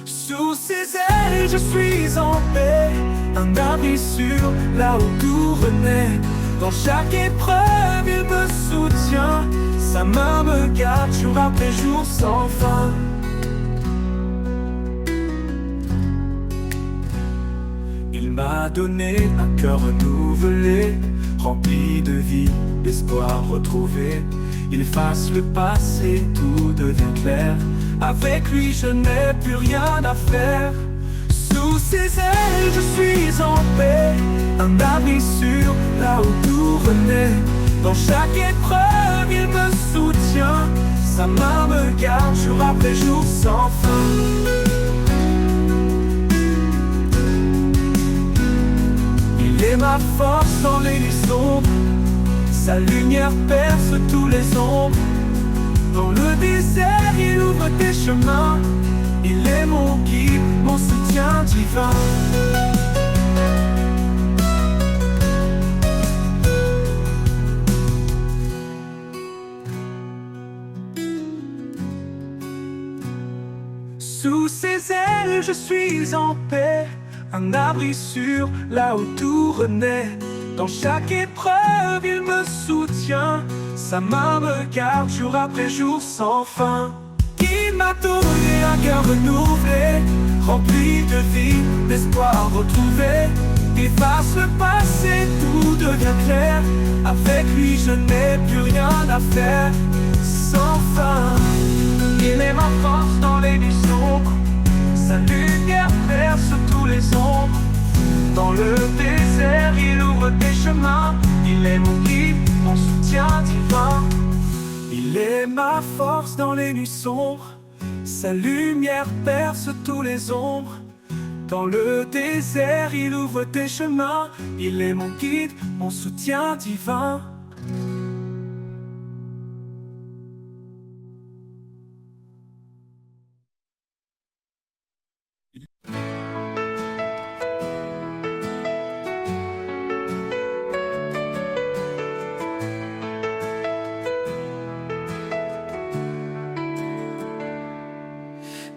Sous ses ailes, je suis en paix, un abri sûr, là où tout renaît. Dans chaque épreuve, il me soutient. Sa main me garde jour après jour sans fin. Il m'a donné un cœur renouvelé, rempli de vie, d'espoir retrouvé. Il efface le passé, tout devient clair. Avec lui je n'ai plus rien à faire. Sous ses ailes je suis en paix, un abri sûr, là où tout renaît. Dans chaque épreuve il me soutient. Sa main me garde jour après jour sans fin. Il est ma force dans les nuits sombres, sa lumière perce tous les ombres. Dans le désert, il ouvre des chemins. Il est mon guide, mon soutien divin. Sous ses ailes, je suis en paix, un abri sûr, là où tout renaît. Dans chaque épreuve, il me soutient. Sa main me garde jour après jour sans fin. Il m'a donné un cœur renouvelé, rempli de vie, d'espoir retrouvé. Efface le passé, tout devient clair. Avec lui je n'ai plus rien à faire. Sans fin, il est ma force dans les nuits sombres. Sa lumière perce tous les ombres. Dans le désert, il ouvre des chemins. Il est mon guide, mon soutien divin. Il est ma force dans les nuits sombres. Sa lumière perce tous les ombres. Dans le désert, il ouvre des chemins. Il est mon guide, mon soutien divin.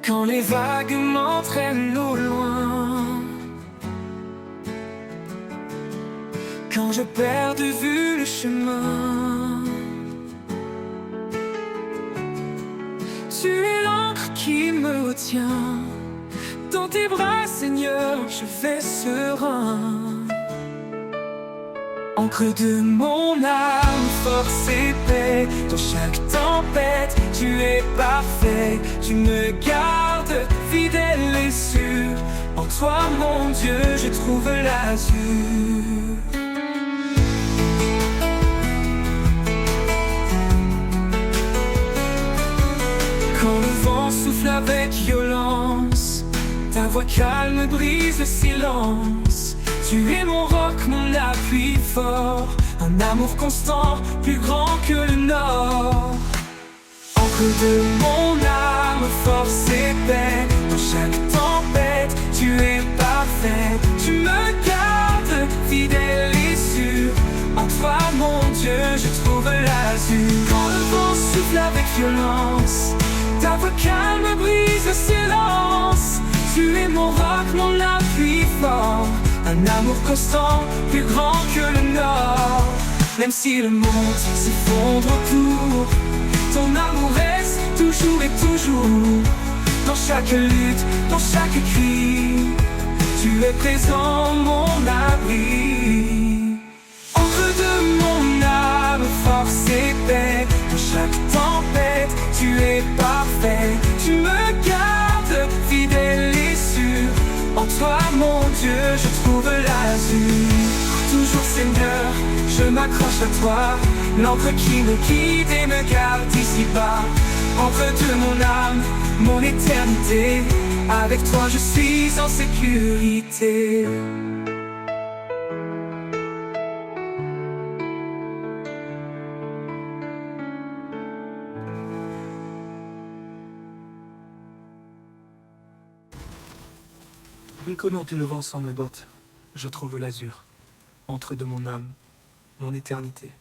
quand les vagues m'entraînent au loin, quand je perds de vue le chemin. Tu es l'encre qui me retient, dans tes bras, Seigneur, je vais serein. Encre de mon âme, force et paix, dans chaque tempête, tu es parfait. Tu me gardes fidèle et sûr, en toi, mon Dieu, je trouve l'azur. Quand le vent souffle avec violence, ta voix calme brise le silence. Tu es mon roc, mon appui fort, un amour constant, plus grand que le nord. Encre de mon âme, force et paix, dans chaque tempête, tu es parfait. Tu me gardes fidèle et sûr, en toi, mon Dieu, je trouve l'azur. Quand le vent souffle avec violence, ta voix calme brise le silence. Tu es mon roc, mon appui fort, un amour constant, plus grand que le nord. Même si le monde s'effondre autour, ton amour reste toujours et toujours. Dans chaque lutte, dans chaque cri, tu es présent, mon abri. Encre de mon âme, force et paix, dans chaque tempête, tu es parfait. Tu me gardes fidèle et sûr, en toi, mon Dieu, je trouve l'azur. Toujours, Seigneur, je m'accroche à toi, l'encre qui me guide et me garde ici-bas. Encre de mon âme, mon éternité, avec toi je suis en sécurité. Quand le vent sans mes bottes, je trouve l'azur, encre de mon âme, mon éternité.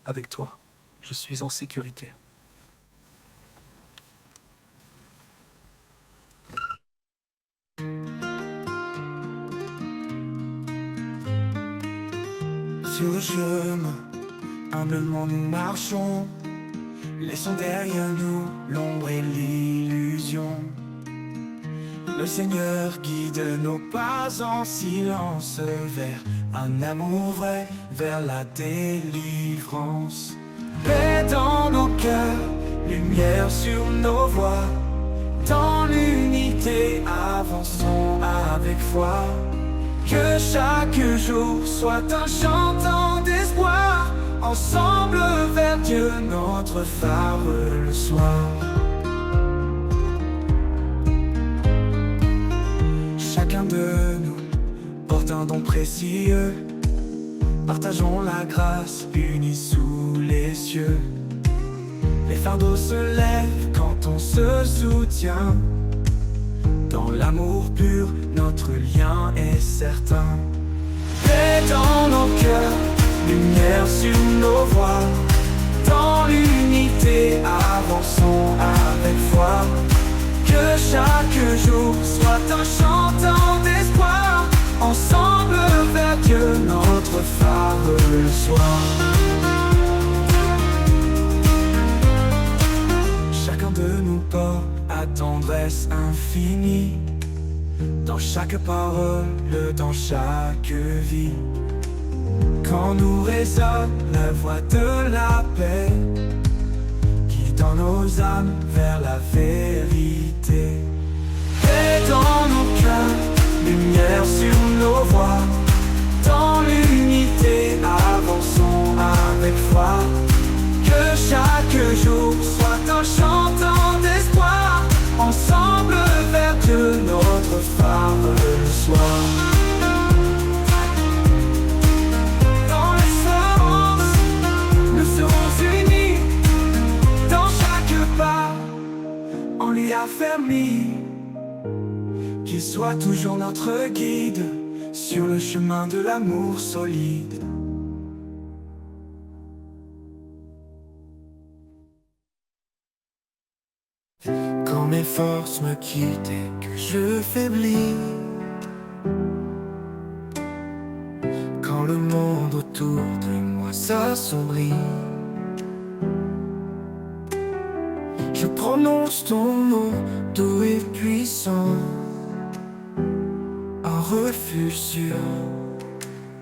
Avec toi, je suis en sécurité. Sur le chemin, humblement nous marchons, laissons derrière nous l'ombre et l'illusion. Le Seigneur guide nos pas en silence vers un amour vrai, vers la délivrance. Paix dans nos cœurs, lumière sur nos voies, dans l'unité avançons avec foi. Que chaque jour soit un chantant d'espoir, ensemble vers Dieu, notre phare le soir. Chacun de nous porte un don précieux, partageons la grâce unis sous les cieux. Les fardeaux se lèvent quand on se soutient, dans l'amour pur, notre lien est certain. Paix dans nos cœurs, lumière sur nos voies, dans l'unité avançons avec foi. Que chaque jour soit un chantant d'espoir, ensemble vers Dieu, notre phare le soir. Chacun de nous porte à tendresse infinie, dans chaque parole, dans chaque vie. Quand nous résonne la voix de la paix, guidant nos âmes vers la vérité. Paix dans nos cœurs, lumière sur nos voies, dans l'unité avançons avec foi. Que chaque jour soit un chantant d'espoir, ensemble vers Dieu, notre phare le soir. Dans l'espérance, nous serons unis, dans chaque pas, on l'y affermi. Qu'il soit toujours notre guide, sur le chemin de l'amour solide. Quand mes forces me quittent et que je faiblis, quand le monde autour de moi s'assombrit, je prononce ton nom doux et puissant, un refuge sûr,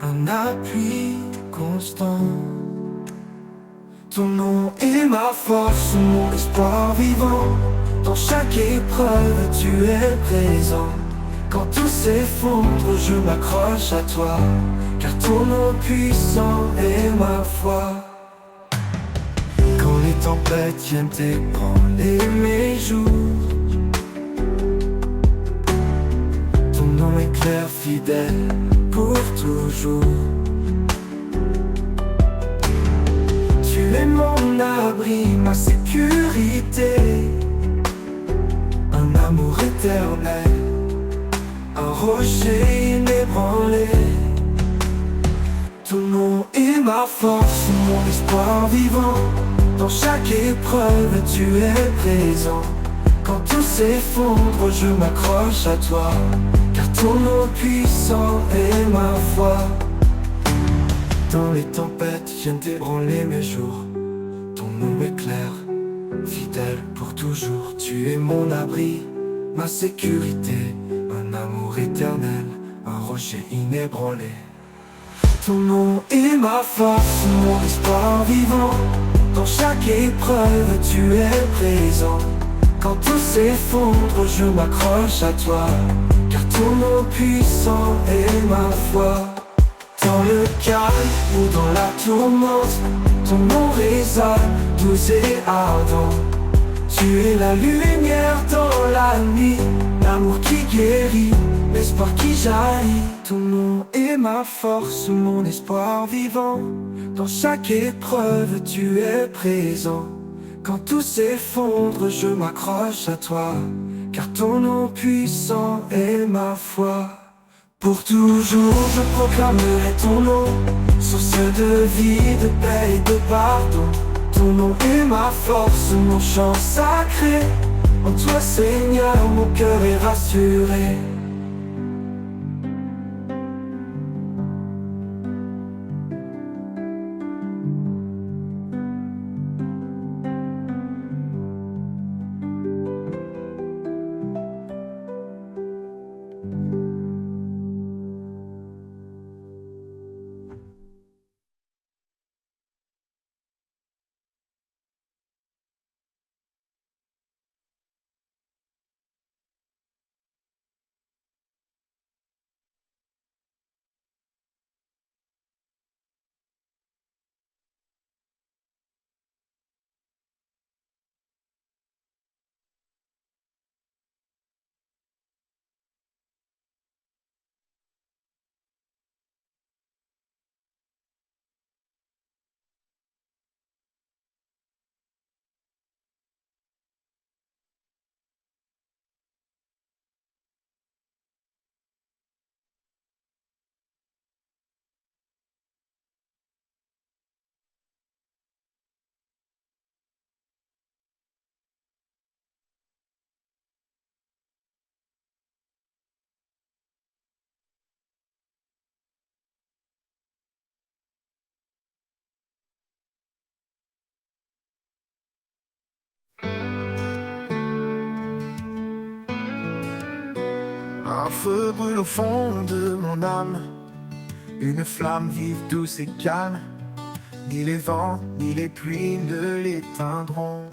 un appui constant. Ton nom est ma force, mon espoir vivant. Dans chaque épreuve, tu es présent. Quand tout s'effondre, je m'accroche à toi, car ton nom puissant est ma foi. Quand les tempêtes viennent ébranler mes jours, ton nom est clair, fidèle pour toujours. Tu es mon abri, ma sécurité, un amour éternel, un rocher inébranlé. Ton nom est ma force, mon espoir vivant. Dans chaque épreuve, tu es présent. Quand tout s'effondre, je m'accroche à toi, car ton nom puissant est ma foi. Dans les tempêtes viennent ébranler mes jours, ton nom est clair, fidèle pour toujours. Tu es mon abri, ma sécurité, un amour éternel, un rocher inébranlé. Ton nom est ma force, mon espoir vivant. Dans chaque épreuve, tu es présent. Quand tout s'effondre, je m'accroche à toi, car ton nom puissant est ma foi. Dans le calme ou dans la tourmente, ton nom résonne, doux et ardent. Tu es la lumière dans la nuit, l'amour qui guérit, l'espoir qui jaillit. Ton nom est ma force, mon espoir vivant. Dans chaque épreuve, tu es présent. Quand tout s'effondre, je m'accroche à toi, car ton nom puissant est ma foi. Pour toujours, je proclamerai ton nom, source de vie, de paix et de pardon. Ton nom est ma force, mon chant sacré. En toi, Seigneur, mon cœur est rassuré. Un feu brûle au fond de mon âme, une flamme vive, douce et calme. Ni les vents, ni les pluies ne l'éteindront,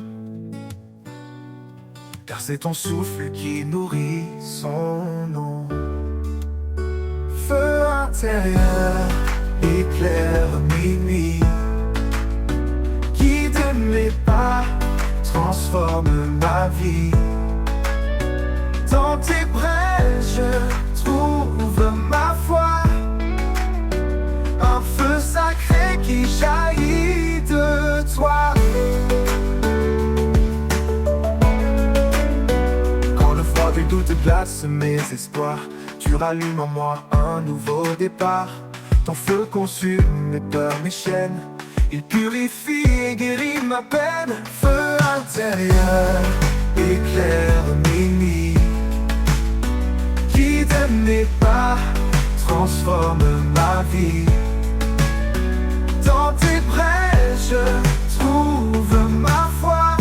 car c'est ton souffle qui nourrit son nom. Feu intérieur, éclaire mes nuits, guide mes pas, transforme ma vie. Dans tes braises, je trouve ma foi, un feu sacré qui jaillit de toi. Quand le froid du doute glace mes espoirs, tu rallumes en moi un nouveau départ. Ton feu consume mes peurs, mes chaînes, il purifie et guérit ma peine. Feu intérieur, éclaire éclaire mes nuits. Guide mes pas, transforme ma vie. Dans tes brèches, je trouve ma foi,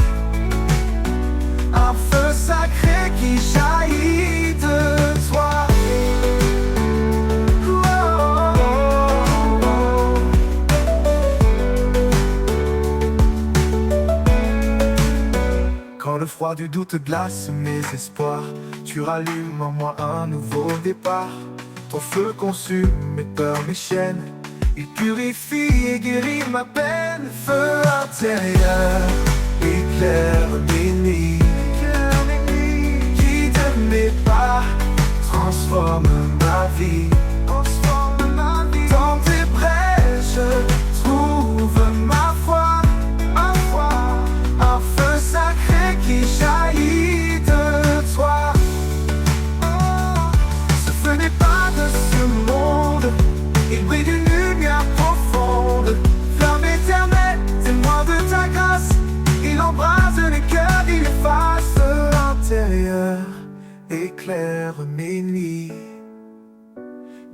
un feu sacré qui jaillit de toi. Oh, oh, oh. Quand le froid du doute glace mes espoirs, tu rallumes en moi un nouveau départ. Ton feu consume mes peurs, mes chaînes. Il purifie et guérit ma peine. Feu intérieur, éclaire mes nuits. Guide mes pas, transforme ma vie. Dans tes brèches, trouve ma foi, un feu sacré qui jaillit de toi. Ce feu n'est pas de ce monde, il brille d'une lumière profonde. Flamme éternelle, témoin de ta grâce, il embrase les cœurs, il efface. Intérieur, éclaire mes nuits.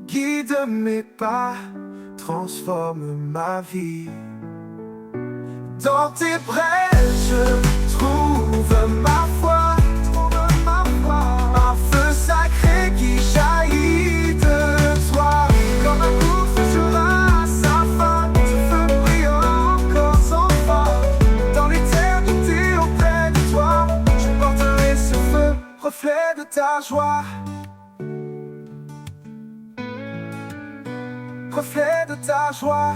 Guide mes pas, transforme ma vie. Dans tes brèches, trouve ma foi, un feu sacré qui jaillit de toi. Quand ma course sera à sa fin, ce feu brillera encore sans fin. Dans l'éternité auprès de toi, je porterai ce feu, reflet de ta joie. Reflet de ta joie.